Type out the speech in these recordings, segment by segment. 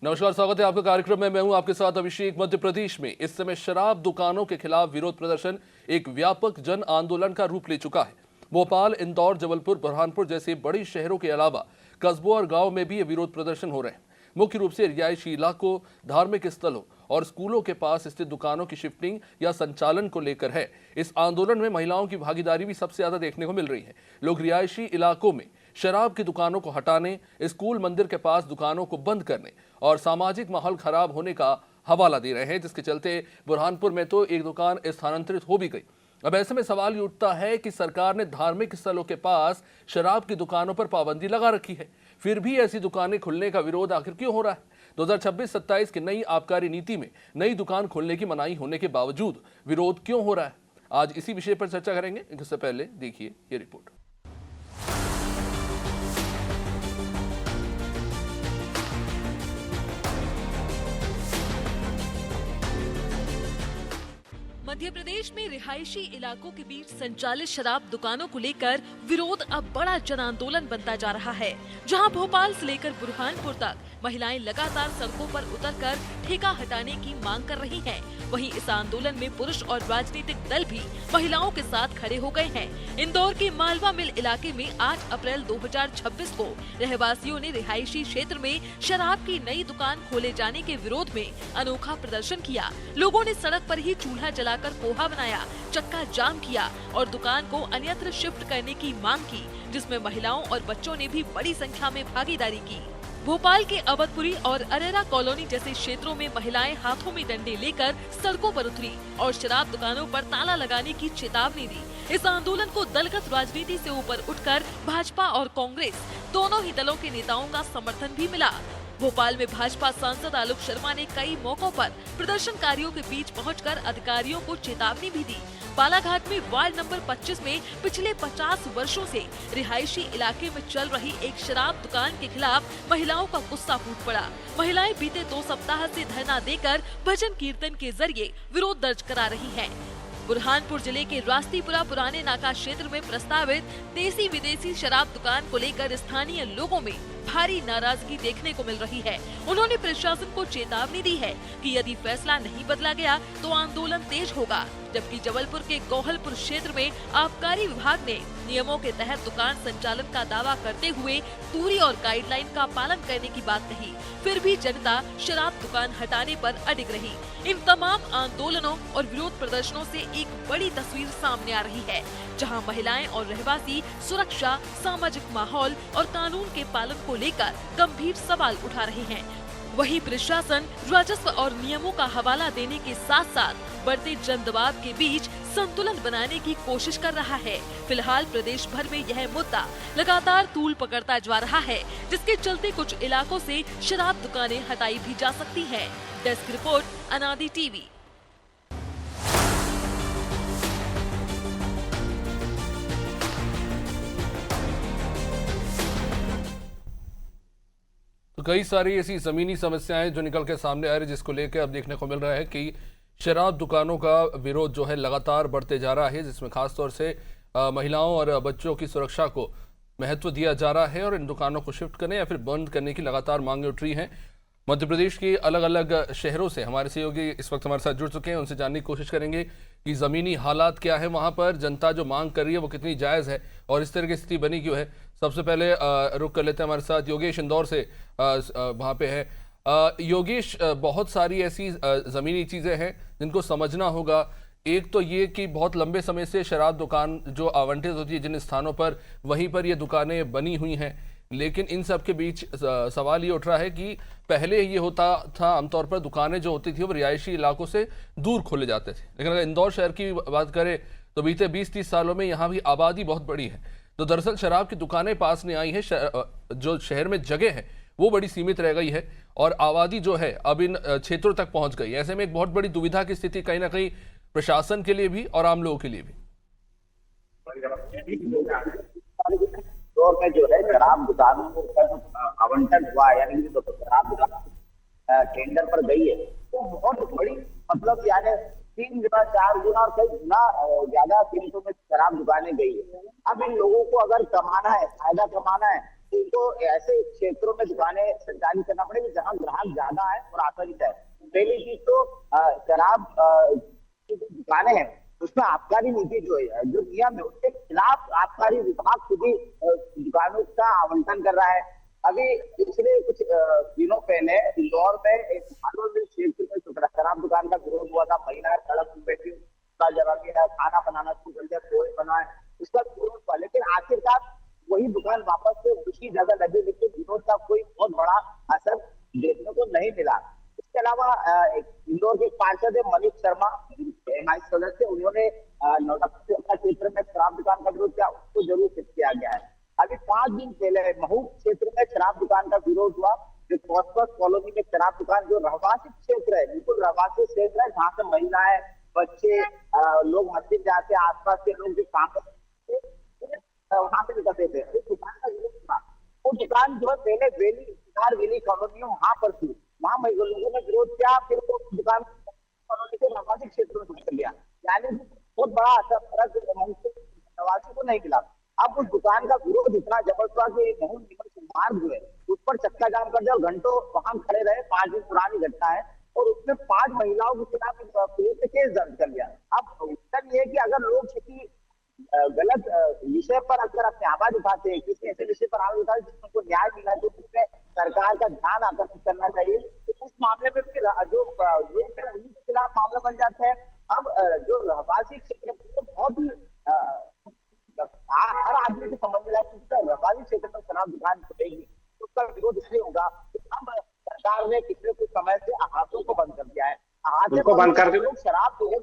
नमस्कार, स्वागत है आपका कार्यक्रम में। मैं हूं आपके साथ अभिषेक। मध्य प्रदेश में इस समय शराब दुकानों के खिलाफ विरोध प्रदर्शन एक व्यापक जन आंदोलन का रूप ले चुका है। भोपाल, इंदौर, जबलपुर, बुरहानपुर जैसे बड़े शहरों के अलावा कस्बों और गांव में भी ये विरोध प्रदर्शन हो रहे हैं। मुख्य रूप से रिहायशी इलाकों, धार्मिक स्थलों और स्कूलों के पास स्थित दुकानों की शिफ्टिंग या संचालन को लेकर है। इस आंदोलन में महिलाओं की भागीदारी भी सबसे ज्यादा देखने को मिल रही है। लोग रिहायशी इलाकों में शराब की दुकानों को हटाने, स्कूल मंदिर के पास दुकानों को बंद करने और सामाजिक माहौल खराब होने का हवाला दे रहे हैं, जिसके चलते बुरहानपुर में तो एक दुकान स्थानांतरित हो भी गई। अब ऐसे में सवाल ये उठता है कि सरकार ने धार्मिक स्थलों के पास शराब की दुकानों पर पाबंदी लगा रखी है, फिर भी ऐसी दुकानें खुलने का विरोध आखिर क्यों हो रहा है? 2026-27 की नई आबकारी नीति में नई दुकान खोलने की मनाही होने के बावजूद विरोध क्यों हो रहा है? आज इसी विषय पर चर्चा करेंगे। इससे पहले देखिए ये रिपोर्ट। मध्य प्रदेश में रिहायशी इलाकों के बीच संचालित शराब दुकानों को लेकर विरोध अब बड़ा जन आंदोलन बनता जा रहा है। जहां भोपाल से लेकर बुरहानपुर तक महिलाएं लगातार सड़कों पर उतरकर ठेका हटाने की मांग कर रही हैं। वहीं इस आंदोलन में पुरुष और राजनीतिक दल भी महिलाओं के साथ खड़े हो गए हैं। इंदौर के मालवा मिल इलाके में 8 अप्रैल 2026 को रहवासियों ने रिहायशी क्षेत्र में शराब की नई दुकान खोले जाने के विरोध में अनोखा प्रदर्शन किया। लोगों ने सड़क पर ही चूल्हा जलाकर पोहा बनाया, चक्का जाम किया और दुकान को अन्यत्र शिफ्ट करने की मांग की, जिसमें महिलाओं और बच्चों ने भी बड़ी संख्या में भागीदारी की। भोपाल के अवधपुरी और अरेरा कॉलोनी जैसे क्षेत्रों में महिलाएं हाथों में डंडे लेकर सड़कों पर उतरी और शराब दुकानों पर ताला लगाने की चेतावनी दी। इस आंदोलन को दलगत राजनीति से ऊपर उठकर भाजपा और कांग्रेस दोनों ही दलों के नेताओं का समर्थन भी मिला। भोपाल में भाजपा सांसद आलोक शर्मा ने कई मौकों पर प्रदर्शनकारियों के बीच पहुंचकर अधिकारियों को चेतावनी भी दी। बालाघाट में वार्ड नंबर 25 में पिछले 50 वर्षों से रिहायशी इलाके में चल रही एक शराब दुकान के खिलाफ महिलाओं का गुस्सा फूट पड़ा। महिलाएं बीते 2 सप्ताह से धरना देकर भजन कीर्तन के जरिए विरोध दर्ज करा रही हैं। बुरहानपुर जिले के रास्तीपुरा पुराने नाका क्षेत्र में प्रस्तावित देसी विदेशी शराब दुकान को लेकर स्थानीय लोगों में भारी नाराजगी देखने को मिल रही है। उन्होंने प्रशासन को चेतावनी दी है कि यदि फैसला नहीं बदला गया तो आंदोलन तेज होगा। जबकि जबलपुर के गौहलपुर क्षेत्र में आबकारी विभाग ने नियमों के तहत दुकान संचालन का दावा करते हुए दूरी और गाइडलाइन का पालन करने की बात कही, फिर भी जनता शराब दुकान हटाने पर अडिग रही। इन तमाम आंदोलनों और विरोध प्रदर्शनों से एक बड़ी तस्वीर सामने आ रही है, जहां महिलाएं और रहवासी सुरक्षा, सामाजिक माहौल और कानून के पालन को लेकर गंभीर सवाल उठा रहे हैं। वहीं प्रशासन राजस्व और नियमों का हवाला देने के साथ साथ बढ़ते जन दबाव के बीच संतुलन बनाने की कोशिश कर रहा है। फिलहाल प्रदेश भर में यह मुद्दा लगातार तूल पकड़ता जा रहा है, जिसके चलते कुछ इलाकों से शराब दुकानें हटाई भी जा सकती हैं। डेस्क रिपोर्ट, अनादि टीवी। तो कई सारी ऐसी जमीनी समस्याएं जो निकल के सामने आ रही, जिसको लेकर अब देखने को मिल रहा है कि शराब दुकानों का विरोध जो है लगातार बढ़ते जा रहा है, जिसमें खासतौर से महिलाओं और बच्चों की सुरक्षा को महत्व दिया जा रहा है और इन दुकानों को शिफ्ट करने या फिर बंद करने की लगातार मांगें उठ रही हैं। मध्य प्रदेश के अलग अलग शहरों से हमारे सहयोगी इस वक्त हमारे साथ जुड़ चुके हैं। उनसे जानने की कोशिश करेंगे कि ज़मीनी हालात क्या है वहाँ पर, जनता जो मांग कर रही है वो कितनी जायज़ है और इस तरह की स्थिति बनी क्यों है। सबसे पहले रुक कर लेते हैं, हमारे साथ योगेश इंदौर से वहाँ पे है। योगेश, बहुत सारी ऐसी ज़मीनी चीज़ें हैं जिनको समझना होगा। एक तो ये कि बहुत लंबे समय से शराब दुकान जो आवंटित होती है जिन स्थानों पर, वहीं पर ये दुकानें बनी हुई हैं, लेकिन इन सब के बीच सवाल ये उठ रहा है कि पहले ये होता था आमतौर पर दुकानें जो होती थी वो रिहायशी इलाकों से दूर खोले जाते थे, लेकिन अगर इंदौर शहर की बात करें तो बीते 20-30 सालों में यहाँ भी आबादी बहुत बड़ी है, तो दरअसल शराब की दुकानें पास नहीं आई है। जो शहर में जगह है वो बड़ी सीमित रह गई है और आबादी जो है अब इन क्षेत्रों तक पहुंच गई। ऐसे में एक बहुत बड़ी दुविधा की स्थिति कहीं ना कहीं प्रशासन के लिए भी और आम लोगों के लिए भी। दौर में जो है शराब दुकानों का आवंटन हुआ, यानी कि शराब दुकान टेंडर पर गई है, तो बहुत बड़ी मतलब यानी 3 गुना 4 गुना और कई गुना ज्यादा कीमतों में शराब दुकानें गई है। अब इन लोगों को अगर कमाना है, फायदा कमाना है, इनको ऐसे क्षेत्रों में दुकानें संचालित करना पड़ेगी जहां ग्राहक ज्यादा है और आसानी है। पहली चीज तो शराब की जो दुकानें हैं उसमें आबकारी नीति जो है, जो नियम है, उसके खिलाफ आबकारी विभाग खुद ही दुकानों का आवंटन कर रहा है। अभी पिछले कुछ दिनों पहले इंदौर में एक क्षेत्र में शराब दुकान का विरोध हुआ था। महिलाएं सड़क पर बैठी जगह दिया, खाना बनाना शुरू कर दिया, पोहे बनाए, उसका विरोध हुआ। लेकिन आखिरकार वही दुकान वापस से उसी जगह लगी, लेकिन विरोध का कोई बहुत बड़ा असर देखने को नहीं मिला। इसके अलावा इंदौर के पार्षद मनीष शर्मा सदस्य, उन्होंने नौटंकी क्षेत्र में शराब दुकान का विरोध किया, उसको जरूर फिट किया गया है। अभी 5 दिन पहले महू क्षेत्र में शराब दुकान का विरोध हुआ। जो कॉस्मस कॉलोनी में शराब दुकान, जो रहवासी क्षेत्र है, बिल्कुल रहवासी क्षेत्र है, जहाँ से महिलाएं, बच्चे, लोग मस्जिद जाते, आसपास के लोग जो काम करते वहां से निकलते थे, उस दुकान का विरोध था। वो दुकान जो है पहले वेली कॉलोनी में वहां पर थी, वहां लोगों ने विरोध किया, फिर वो दुकान कॉलोनी के रहवासी क्षेत्र में घुस गया। यानी बहुत बड़ा असर फर्क रहवासी को नहीं मिला। अब उस दुकान का विरोध इतना जबरदस्त हुआ कि मार्ग जो है उस पर चक्का जाम कर दिया और घंटों वहां खड़े रहे। 5 दिन पुरानी घटना है और उसमें 5 महिलाओं के खिलाफ केस दर्ज कर लिया। अब उत्तर ये है कि अगर लोग किसी गलत विषय पर अगर अपनी आवाज उठाते हैं, किसी ऐसे विषय पर आवाज उठाते हैं जिसको न्याय मिला, जो उसमें सरकार का ध्यान आकर्षित करना चाहिए, तो उस मामले में फिर जो लोग हैं उन्हीं के खिलाफ मामला बन जाता है। अब जो रहवासी क्षेत्र बहुत ही हर आदमी को समझ में आया रहवासी क्षेत्र में शराब दुकान खुलेगी, उसका विरोध इसलिए होगा। अब सरकार ने पिछले कुछ समय से अहातों को बंद कर दिया है। अहाते बंद कर लोग शराब जो है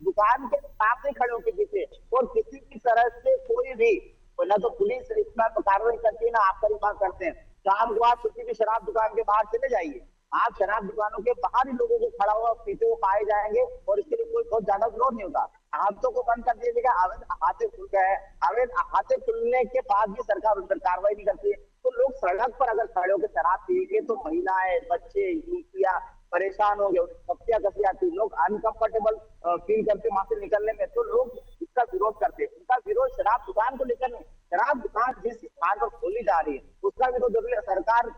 दुकान के सामने खड़े होकर पीते, और किसी भी तरह से कोई भी, ना तो पुलिस इसमें कार्रवाई करती है, ना आबकारी विभाग करते हैं। शाम को आप किसी भी शराब दुकान के बाहर चले जाइए, आप शराब दुकानों के बाहर ही लोगों को खड़ा हुआ पीते हुए पाए जाएंगे, और इसके लिए कोई बहुत ज्यादा विरोध नहीं होता। हाथों को बंद कर दिया, अवैध अहाते खुल गए हैं। अवैध अहाते खुलने के बाद भी सरकार उन पर कार्रवाई नहीं करती है। तो लोग सड़क पर अगर खड़े होकर शराब पिएंगे तो महिलाएं, बच्चे, युवतियां परेशान हो गए, पत्तियां कसी आती, लोग अनकंफर्टेबल फील करते वहां से निकलने में, तो लोग इसका विरोध करते हैं। उनका विरोध शराब दुकान को लेकर नहीं, शराब दुकान जिस स्थान पर खोली जा रही है उसका विरोध जरूरी है। सरकार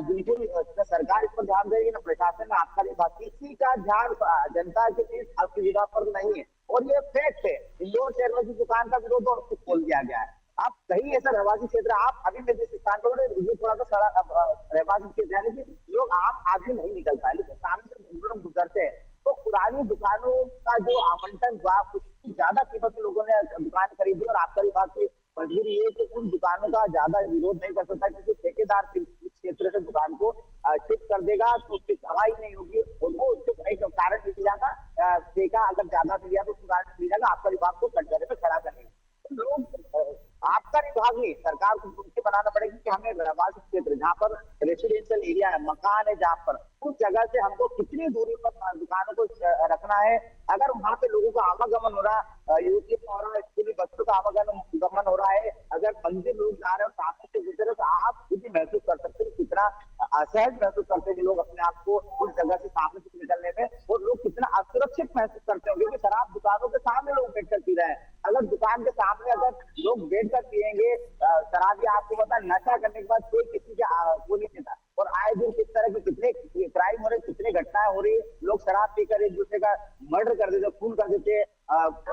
बिल्कुल, सरकार इस पर ध्यान देगी, ना प्रशासन, ना आबकारी विभाग, किसी का ध्यान जनता के बीच आपकी जगह पर नहीं है। और ये फैक्ट है, इंदौर शहर में जिस दुकान का विरोध और उसको खोल दिया गया है। आप कहीं ऐसा रहवासी क्षेत्र, आप अभी मैं जिस स्थान पर ये थोड़ा सा रहवासी क्षेत्र है, लेकिन लोग आम आदमी नहीं निकल पाए, लेकिन सामने से लोग गुजरते हैं तो पुरानी दुकानों का जो आवंटन हुआ, उसकी ज्यादा कीमत में लोगों ने दुकान खरीदी। और आबकारी विभाग की मजबूरी ये कि उन दुकानों का ज्यादा विरोध नहीं कर सकता, क्योंकि ठेकेदार क्षेत्र से दुकान को शिफ्ट कर देगा तो उसकी दवाई नहीं होगी, और वो एक कारण मिल जाएगा, ठेका अगर ज्यादा मिल जाए तो उसका कारण मिल जाएगा, आबकारी विभाग को कटघरे पे खड़ा करेगा। लोग आबकारी विभाग नहीं, सरकार को उनसे बनाना पड़ेगा कि हमें रहवासी क्षेत्र जहाँ पर रेसिडेंशियल एरिया है, मकान है, जहाँ पर उस जगह से हमको कितनी दूरी पर दुकानों को रखना है। अगर वहां पे लोगों का आवागमन हो रहा है, युवती हो रहा है, स्कूली बच्चों का आवागमन हो रहा है, अगर मंदिर लोग जा रहे हो, सामने से गुजरे, तो आप खुद ही महसूस कर सकते हैं कितना असहज महसूस करते हैं लोग अपने आप को उस जगह से सामने से निकलने में, और लोग कितना असुरक्षित महसूस करते हैं, क्योंकि शराब दुकानों के सामने लोग बैठ कर पी रहे हैं। अगर दुकान के सामने अगर लोग बैठ कर पियेंगे शराब, आपको पता नशा करने के बाद कोई किसी का वो नहीं देता, और आए दिन किस तरह के कितने क्राइम हो रहे, कितने घटनाएं हो रही, लोग शराब पीकर एक दूसरे का मर्डर कर देते, खून कर देते,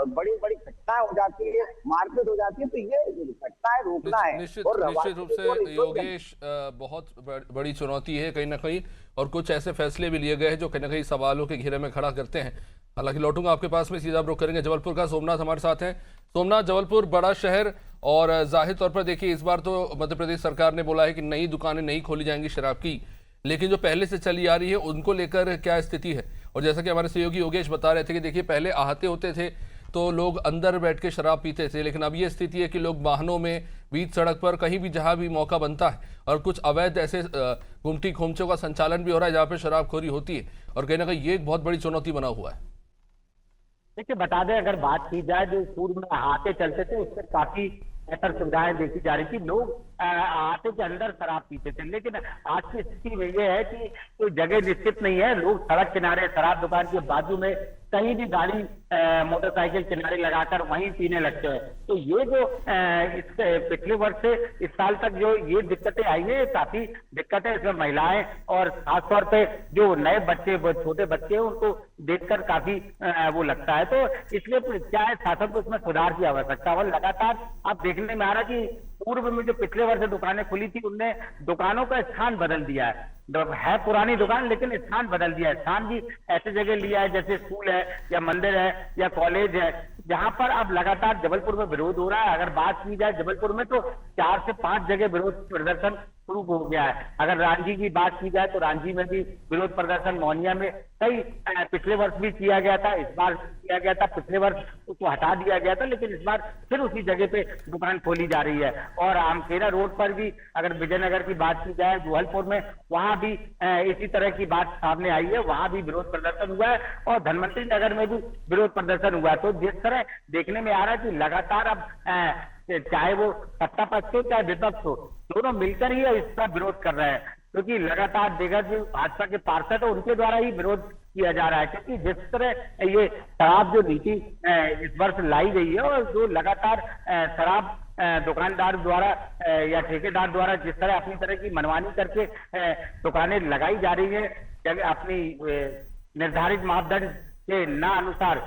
बड़ी बड़ी घटनाएं हो जाती है, मारपीट हो जाती है। तो ये घटनाएं रोकना है। निश्चित रूप से योगेश, बहुत बड़ी चुनौती है कहीं ना कहीं, और कुछ ऐसे फैसले भी लिए गए हैं जो कहीं ना कहीं सवालों के घेरे में खड़ा करते हैं। हालांकि लौटूंगा आपके पास में, सीधा रुख करेंगे जबलपुर का। सोमनाथ हमारे साथ हैं। सोमनाथ, जबलपुर बड़ा शहर, और जाहिर तौर पर देखिए इस बार तो मध्य प्रदेश सरकार ने बोला है कि नई दुकानें नहीं खोली जाएंगी शराब की, लेकिन जो पहले से चली आ रही है उनको लेकर क्या स्थिति है? और जैसा कि हमारे सहयोगी योगेश बता रहे थे कि देखिए पहले आहते होते थे तो लोग अंदर बैठ के शराब पीते थे, लेकिन अब ये स्थिति है कि लोग वाहनों में, बीच सड़क पर, कहीं भी जहां भी मौका बनता है, और कुछ अवैध ऐसे गुमटी खोमचों का संचालन भी हो रहा है जहाँ पे शराबखोरी होती है, और कहीं ना कहीं ये एक बहुत बड़ी चुनौती बना हुआ है। देखिए, बता दें, अगर बात की जाए जो पूर्व में अहाते चलते थे उससे काफी बेहतर सुविधाएं देखी जा रही थी, लोग अहाते के अंदर शराब पीते थे। लेकिन आज की स्थिति में ये है कि कोई जगह निश्चित नहीं है, लोग सड़क किनारे, शराब दुकान के बाजू में कहीं भी गाड़ी मोटरसाइकिल किनारे लगाकर वहीं पीने लगते हैं। तो ये जो इस पिछले वर्ष से इस साल तक जो ये दिक्कतें आई है, काफी दिक्कतें इसमें महिलाएं और खासतौर पे जो नए बच्चे, छोटे बच्चे हैं, उनको देखकर काफी वो लगता है। तो इसलिए क्या है, शासन को इसमें सुधार की आवश्यकता है। और लगातार अब देखने में आ रहा कि पूर्व में जो पिछले वर्ष दुकानें खुली थी, उनने दुकानों का स्थान बदल दिया है पुरानी दुकान, लेकिन स्थान बदल दिया है। स्थान भी ऐसे जगह लिया है जैसे स्कूल है या मंदिर है या कॉलेज है, जहां पर अब लगातार जबलपुर में विरोध हो रहा है। अगर बात की जाए जबलपुर में, तो 4 से 5 जगह विरोध प्रदर्शन शुरू हो गया है। अगर रांची की बात की जाए तो रांची में भी विरोध प्रदर्शन, मोहनिया में कई पिछले वर्ष भी किया गया था, इस बार किया गया था। पिछले वर्ष उसको हटा दिया गया था, लेकिन इस बार फिर उसी जगह पे दुकान खोली जा रही है। और आमखेड़ा रोड पर भी अगर विजयनगर की बात की जाए, गोहलपुर में, वहां भी इसी तरह की बात सामने आई है, वहां भी विरोध प्रदर्शन हुआ है। और धनवंतरी नगर में भी विरोध प्रदर्शन हुआ है। तो जिस तरह देखने में आ रहा है कि लगातार अब चाहे वो सत्ता पक्ष हो चाहे विपक्ष हो, दोनों मिलकर ही इसका विरोध कर रहे हैं। क्योंकि लगातार देखा जो भाजपा के पार्षद है, उनके द्वारा ही विरोध किया जा रहा है। क्योंकि जिस तरह ये शराब जो नीति इस वर्ष लाई गई है, और जो लगातार शराब दुकानदार द्वारा या ठेकेदार द्वारा जिस तरह अपनी तरह की मनमानी करके दुकानें लगाई जा रही है, जब अपनी निर्धारित मापदंड के ना अनुसार,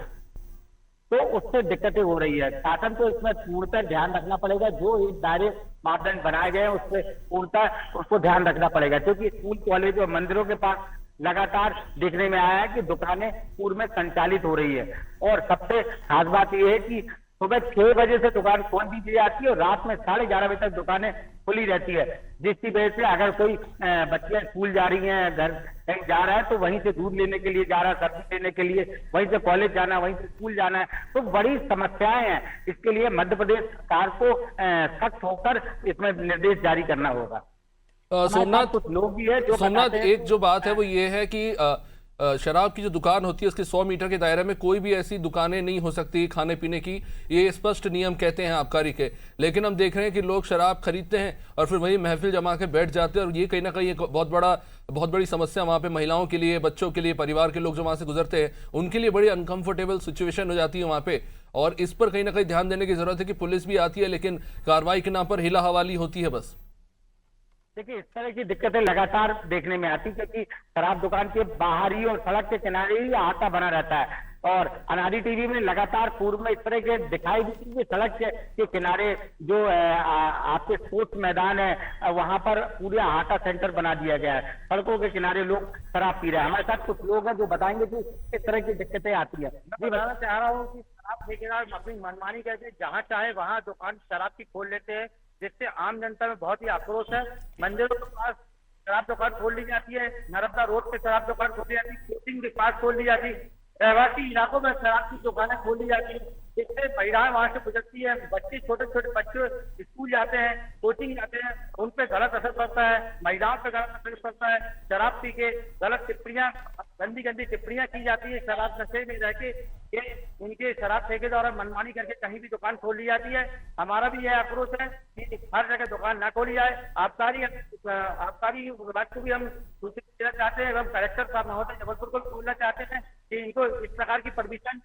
तो उससे दिक्कतें हो रही है। शासन को इसमें पूर्णतः ध्यान रखना पड़ेगा। जो एक दायरे मापदंड बनाए गए हैं, उससे पूर्णतः उसको ध्यान रखना पड़ेगा। क्योंकि स्कूल, कॉलेज और मंदिरों के पास लगातार देखने में आया है कि दुकानें पूर्व में संचालित हो रही है। और सबसे खास बात यह है कि सुबह 6 बजे से दुकान खोल दी जाती है और रात में 11:30 बजे तक दुकानें खुली रहती है। जिसकी वजह से अगर कोई बच्चियां स्कूल जा रही हैं, घर कहीं जा रहा है, तो वहीं से दूध लेने के लिए जा रहा है, सब्जी लेने के लिए, वहीं से कॉलेज जाना है, वहीं से स्कूल जाना है, तो बड़ी समस्याएं हैं। इसके लिए मध्य प्रदेश सरकार को सख्त होकर इसमें निर्देश जारी करना होगा। सोमनाथ, कुछ लोग भी है जो सोमनाथ, एक जो बात है वो ये है कि शराब की जो दुकान होती है उसके 100 मीटर के दायरे में कोई भी ऐसी दुकानें नहीं हो सकती खाने पीने की, ये स्पष्ट नियम कहते हैं आबकारी के। लेकिन हम देख रहे हैं कि लोग शराब खरीदते हैं और फिर वही महफिल जमा के बैठ जाते हैं, और ये कहीं ना कहीं एक बहुत बड़ी समस्या वहाँ पे महिलाओं के लिए, बच्चों के लिए, परिवार के लोग जो वहाँ से गुजरते हैं, उनके लिए बड़ी अनकंफर्टेबल सिचुएशन हो जाती है वहाँ पे। और इस पर कहीं ना कहीं ध्यान देने की जरूरत है कि पुलिस भी आती है, लेकिन कार्रवाई के नाम पर हिला हवाली होती है बस। देखिए, इस तरह की दिक्कतें लगातार देखने में आती, क्योंकि शराब दुकान के बाहर ही और सड़क के किनारे ही हाथा बना रहता है। और अनादि टीवी में लगातार पूर्व में इस तरह के दिखाई दी कि सड़क के किनारे जो आपके स्पोर्ट्स मैदान है, वहां पर पूरा हाथा सेंटर बना दिया गया है। सड़कों के किनारे लोग शराब पी रहे हैं। हमारे साथ कुछ लोग हैं जो बताएंगे कि किस तरह की दिक्कतें आती है। मैं बताना चाह रहा हूँ कि शराब ठेकेदार अपनी मनमानी करके जहाँ चाहे वहाँ दुकान शराब की खोल लेते हैं, जिससे आम जनता में बहुत ही आक्रोश है। मंदिरों के पास शराब दुकान खोल ली जाती है, नर्मदा रोड पे शराब दुकान खोल दी जाती है, कोचिंग के पास खोल दी जाती है, रहवासी इलाकों में शराब की दुकानें खोल दी जाती है, जिससे महिलाएं वहां से गुजरती है। बच्चे, छोटे छोटे बच्चे स्कूल जाते हैं, कोचिंग जाते हैं, उन पे गलत असर पड़ता है, महिलाओं पे गलत असर पड़ता है। शराब पी के गलत टिप्पणियां, गंदी गंदी टिप्पणियां की जाती है। शराब नशे में रह के उनके शराब ठेके द्वारा मनमानी करके कहीं भी दुकान खोल ली जाती है। हमारा भी यह आक्रोश है कि हर जगह दुकान ना खोली जाए। आबकारी विभाग को भी हम सूचित देना चाहते हैं, एवं कलेक्टर साहब महोदय जबलपुर को बोलना चाहते हैं कि इनको इस प्रकार की परमिशन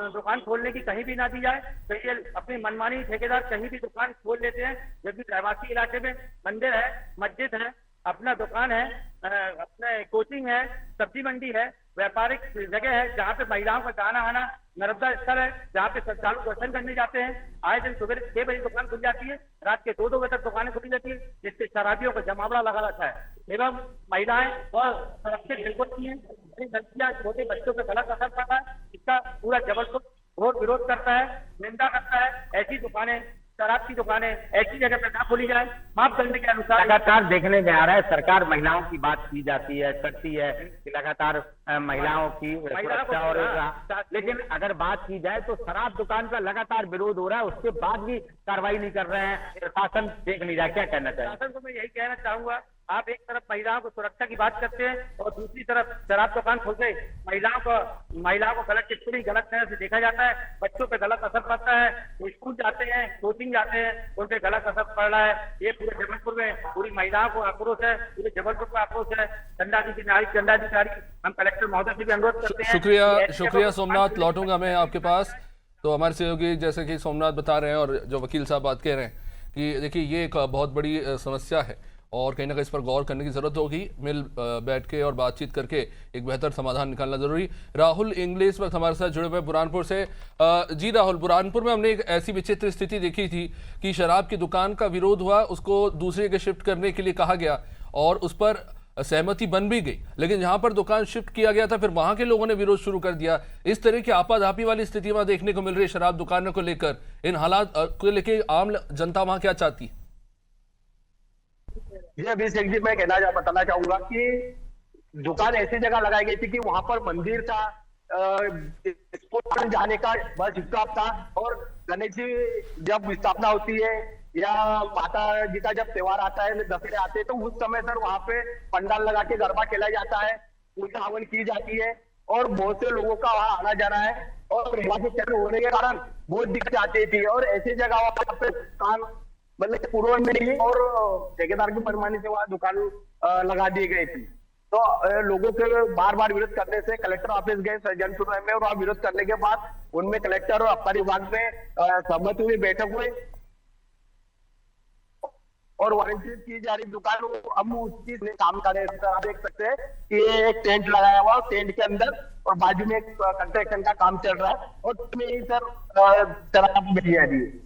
दुकान खोलने की कहीं भी ना दी जाए। तो ये अपनी मनमानी ठेकेदार कहीं भी दुकान खोल लेते हैं, जबकि रहवासी इलाके में मंदिर है, मस्जिद है, अपना दुकान है, अपने कोचिंग है, सब्जी मंडी है, व्यापारिक जगह है, जहाँ पे महिलाओं का जाना आना, नर्मदा स्थल है, जहाँ पे श्रद्धालु दर्शन करने जाते हैं। आए दिन सुबह 6 बजे दुकान खुल जाती है, रात के 2-2 बजे तक दुकानें खुली जाती है, जिससे शराबियों का जमावड़ा लगा रहता है। एवं महिलाएं और सुरक्षित बिल्कुल हैं, लड़कियां, छोटे बच्चों पर गलत असर पड़ रहा है। इसका पूरा जबलपुर घोर विरोध करता है, निंदा करता है। ऐसी दुकानें, शराब की दुकानें ऐसी जगह पर ना खोली जाए, मापदंड के अनुसार। लगातार देखने में आ रहा है, सरकार महिलाओं की बात की जाती है, करती है कि लगातार महिलाओं की सुरक्षा, और लेकिन अगर बात की जाए तो शराब दुकान का लगातार विरोध हो रहा है, उसके बाद भी कार्रवाई नहीं कर रहे हैं, प्रशासन देख नहीं रहा। क्या कहना चाहिए? शासन को मैं यही कहना चाहूंगा आप एक तरफ महिलाओं को सुरक्षा की बात करते हैं और दूसरी तरफ शराब दुकान खोल के महिलाओं को गलत टिप्पणी गलत तरह से देखा जाता है, बच्चों पे गलत असर पड़ता है, वो स्कूल जाते हैं, कोचिंग जाते हैं, उन पे गलत असर पड़ रहा है। ये पूरे जबलपुर में पूरी महिलाओं को आक्रोश है, पूरे जबलपुर को आक्रोश है। दंडाधिकारी हम कलेक्टर महोदय से भी अनुरोध करते हैं। शुक्रिया सोमनाथ, लौटूंगा मैं आपके पास। तो हमारे सहयोगी जैसे कि सोमनाथ बता रहे हैं और जो वकील साहब बात कह रहे हैं कि देखिए ये एक बहुत बड़ी समस्या है और कहीं ना कहीं इस पर गौर करने की जरूरत होगी। मिल बैठ के और बातचीत करके एक बेहतर समाधान निकालना जरूरी। राहुल इंगले इस वक्त हमारे साथ जुड़े हुए बुरहानपुर से। जी राहुल, बुरहानपुर में हमने एक ऐसी विचित्र स्थिति देखी थी कि शराब की दुकान का विरोध हुआ, उसको दूसरे के शिफ्ट करने के लिए कहा गया और उस पर सहमति बन भी गई, लेकिन जहां पर दुकान शिफ्ट किया गया था फिर वहां के लोगों ने विरोध शुरू कर दिया। इस तरह की आपाधापी वाली स्थिति वहां देखने को मिल रही है शराब दुकानों को लेकर। इन हालात को लेकर आम जनता वहां क्या चाहती है? जी अभिषेक जी, मैं बताना चाहूंगा कि दुकान ऐसी जगह लगाई गई थी कि वहां पर मंदिर था, स्कूल जाने का बस स्टॉप था और गणेश जी जब स्थापना होती है या माता जी का जब त्योहार आता है, दशहरे आते हैं, तो उस समय सर वहां पे पंडाल लगा के गरबा खेला जाता है, पूजा हवन की जाती है और बहुत से लोगों का वहां आना जाना है और चक्र होने के कारण बहुत दिक्कत आती थी। और ऐसी जगह पे दुकान मतलब पूर्व में नहीं और ठेकेदार की मनमानी से वहां दुकान लगा दी गई थी। तो लोगों के बार बार विरोध करने से कलेक्टर ऑफिस गए सज्जनपुर में और वहां विरोध करने के बाद उनमें कलेक्टर और आबकारी विभाग में सहमत हुई, बैठक हुई और वारंटी की जा रही दुकान हम उसकी काम कर रहे हैं। आप देख सकते हैं कि एक टेंट लगाया हुआ, टेंट के अंदर और बाजू में एक कंस्ट्रक्शन का काम चल रहा है और सर शराब मिल जा रही है।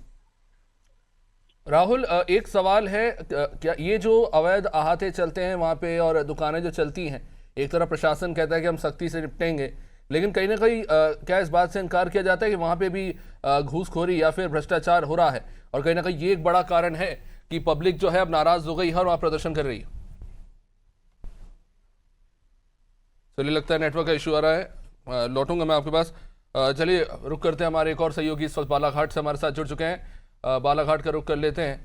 राहुल, एक सवाल है, क्या ये जो अवैध अहाते चलते हैं वहाँ पे और दुकानें जो चलती हैं, एक तरफ प्रशासन कहता है कि हम सख्ती से निपटेंगे, लेकिन कहीं ना कहीं क्या इस बात से इनकार किया जाता है कि वहाँ पे भी घूसखोरी या फिर भ्रष्टाचार हो रहा है और कहीं ना कहीं ये एक बड़ा कारण है कि पब्लिक जो है अब नाराज हो गई है और वहाँ प्रदर्शन कर रही है? चलिए, लगता है नेटवर्क का इशू आ रहा है, लौटूंगा मैं आपके पास। चलिए रुक करते हैं, हमारे एक और सहयोगी इस वक्त बालाघाट से हमारे साथ जुड़ चुके हैं। बालाघाट का रुख कर लेते हैं।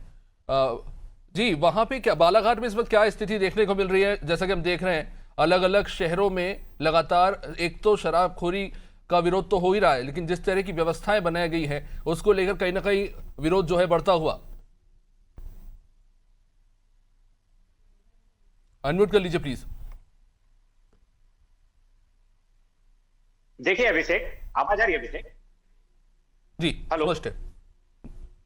जी, वहां पे क्या बालाघाट में इस वक्त क्या स्थिति देखने को मिल रही है? जैसा कि हम देख रहे हैं अलग अलग शहरों में लगातार एक तो शराबखोरी का विरोध तो हो ही रहा है, लेकिन जिस तरह की व्यवस्थाएं बनाई गई है उसको लेकर कहीं ना कहीं विरोध जो है बढ़ता हुआ। अनम्यूट कर लीजिए प्लीज। देखिए अभिषेक, आवाज आ रही है अभिषेक? जी हेलो। स्पष्ट है।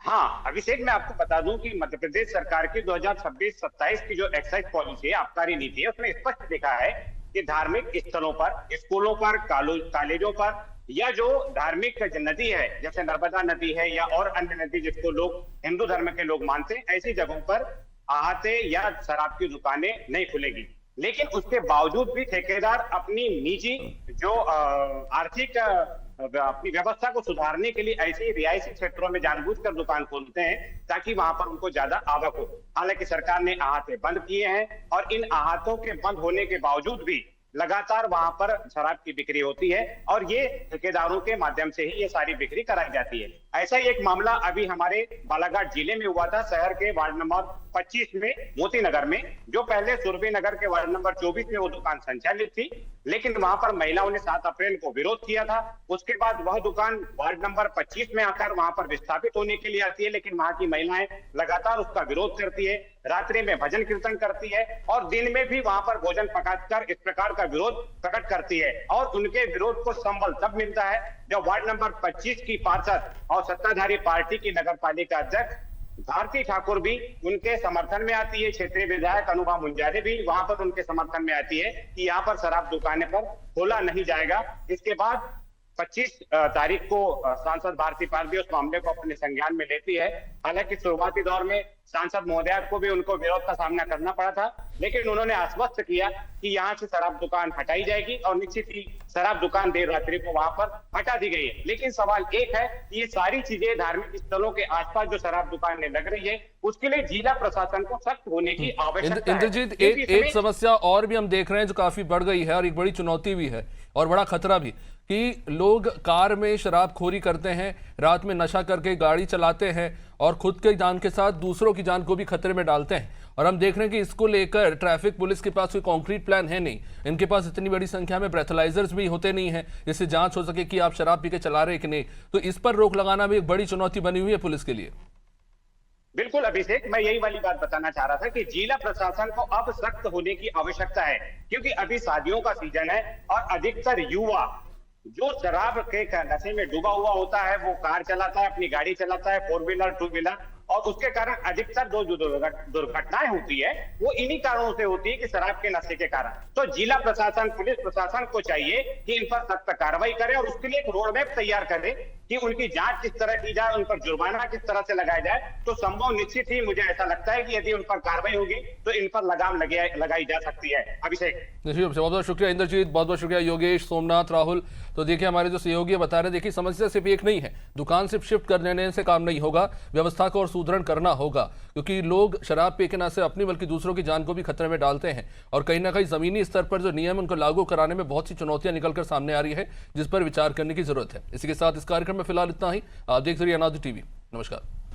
हाँ अभिषेक, मैं आपको बता दूं कि मध्य प्रदेश सरकार की 2026-27 की जो एक्साइज पॉलिसी है, आबकारी नीति है, उसमें स्पष्ट लिखा है कि धार्मिक स्थलों पर, स्कूलों पर, कॉलेजों पर या जो धार्मिक नदी है जैसे नर्मदा नदी है या और अन्य नदी जिसको लोग हिंदू धर्म के लोग मानते हैं, ऐसी जगहों पर अहाते या शराब की दुकानें नहीं खुलेगी। लेकिन उसके बावजूद भी ठेकेदार अपनी निजी जो आर्थिक अपनी व्यवस्था को सुधारने के लिए ऐसे रिहायशी क्षेत्रों में जानबूझकर दुकान खोलते हैं ताकि वहां पर उनको ज्यादा आवक हो। हालांकि सरकार ने अहाते बंद किए हैं और इन अहातों के बंद होने के बावजूद भी लगातार वहां पर शराब की बिक्री होती है और ये ठेकेदारों के माध्यम से ही ये सारी बिक्री कराई जाती है। ऐसा ही एक मामला अभी हमारे बालाघाट जिले में हुआ था, शहर के वार्ड नंबर 25 में मोती नगर में, जो पहले सुरभि नगर के वार्ड नंबर 24 में वो दुकान संचालित थी, लेकिन वहां पर महिलाओं ने 7 अप्रैल को विरोध किया था। उसके बाद वह दुकान वार्ड नंबर 25 में आकर वहां पर विस्थापित होने के लिए आती है, लेकिन वहां की महिलाएं लगातार उसका विरोध करती है, रात्रि में भजन कीर्तन करती है और दिन में भी वहां पर भोजन पकाकर इस प्रकार का विरोध प्रकट करती है। और उनके विरोध को संबल तब मिलता है जब वार्ड नंबर 25 की पार्षद और सत्ताधारी पार्टी की नगर पालिका अध्यक्ष भारती ठाकुर भी उनके समर्थन में आती है। क्षेत्रीय विधायक अनुभा मुंजारे भी वहां पर उनके समर्थन में आती है कि यहाँ पर शराब दुकानें पर खोला नहीं जाएगा। इसके बाद 25 तारीख को सांसद भारती पाल भी उस मामले को अपने संज्ञान में लेती है। हालांकि शुरुआती दौर में सांसद महोदया को भी उनको विरोध का सामना करना पड़ा था, लेकिन उन्होंने आश्वस्त किया कि यहाँ से शराब दुकान हटाई जाएगी और निश्चित ही शराब दुकान देर रात्रि को वहां पर हटा दी गई है। लेकिन सवाल एक है कि ये सारी चीजें धार्मिक स्थलों के आसपास जो शराब दुकानें लग रही है उसके लिए जिला प्रशासन को सख्त होने की आवश्यकता है। इंद्रजीत, एक समस्या और भी हम देख रहे हैं जो काफी बढ़ गई है और एक बड़ी चुनौती भी है और बड़ा खतरा भी, कि लोग कार में शराबखोरी करते हैं, रात में नशा करके गाड़ी चलाते हैं और खुद की जान के साथ दूसरों की जान को भी खतरे में डालते हैं। और हम देख रहे हैं कि इसको लेकर ट्रैफिक पुलिस के पास कोई कॉन्क्रीट प्लान है नहीं। इनके पास इतनी बड़ी संख्या में ब्रेथलाइजर्स भी होते नहीं हैं जिससे जांच हो सके कि आप शराब पी के चला रहे कि नहीं। तो इस पर रोक लगाना भी एक बड़ी चुनौती बनी हुई है पुलिस के लिए। बिल्कुल अभिषेक, मैं यही वाली बात बताना चाह रहा था कि जिला प्रशासन को अब सख्त होने की आवश्यकता है, क्योंकि अभी शादियों का सीजन है और अधिकतर युवा जो शराब के नशे में डूबा हुआ होता है वो कार चलाता है, अपनी गाड़ी चलाता है, 4 व्हीलर 2 व्हीलर, और उसके कारण अधिकतर जो दुर्घटनाएं होती है वो इन्हीं कारणों से होती है कि शराब के नशे के कारण। तो जिला प्रशासन, पुलिस प्रशासन को चाहिए कि इन पर सख्त कार्रवाई करे और उसके लिए एक रोड मैप तैयार करे कि उनकी जांच किस तरह की जाए, उन पर जुर्माना किस तरह से लगाया जाए। तो संभव निश्चित ही मुझे ऐसा लगता है कि यदि उन पर कार्रवाई होगी तो इन पर लगाम लगाई जा सकती है। अभिषेक, बहुत बहुत शुक्रिया इंद्रजीत, बहुत बहुत शुक्रिया योगेश, सोमनाथ, राहुल। तो देखिए हमारे जो सहयोगी बता रहे हैं, देखिए समस्या सिर्फ एक नहीं है, दुकान सिर्फ शिफ्ट कर देने से काम नहीं होगा, व्यवस्था को और सुदृढ़ करना होगा, क्योंकि लोग शराब पी के न सिर्फ अपनी बल्कि दूसरों की जान को भी खतरे में डालते हैं। और कहीं ना कहीं जमीनी स्तर पर जो नियम उनको लागू कराने में बहुत सी चुनौतियां निकलकर सामने आ रही है, जिस पर विचार करने की जरूरत है। इसी के साथ इस कार्यक्रम में फिलहाल इतना ही। आप देख रही हैं अनादि टीवी। नमस्कार।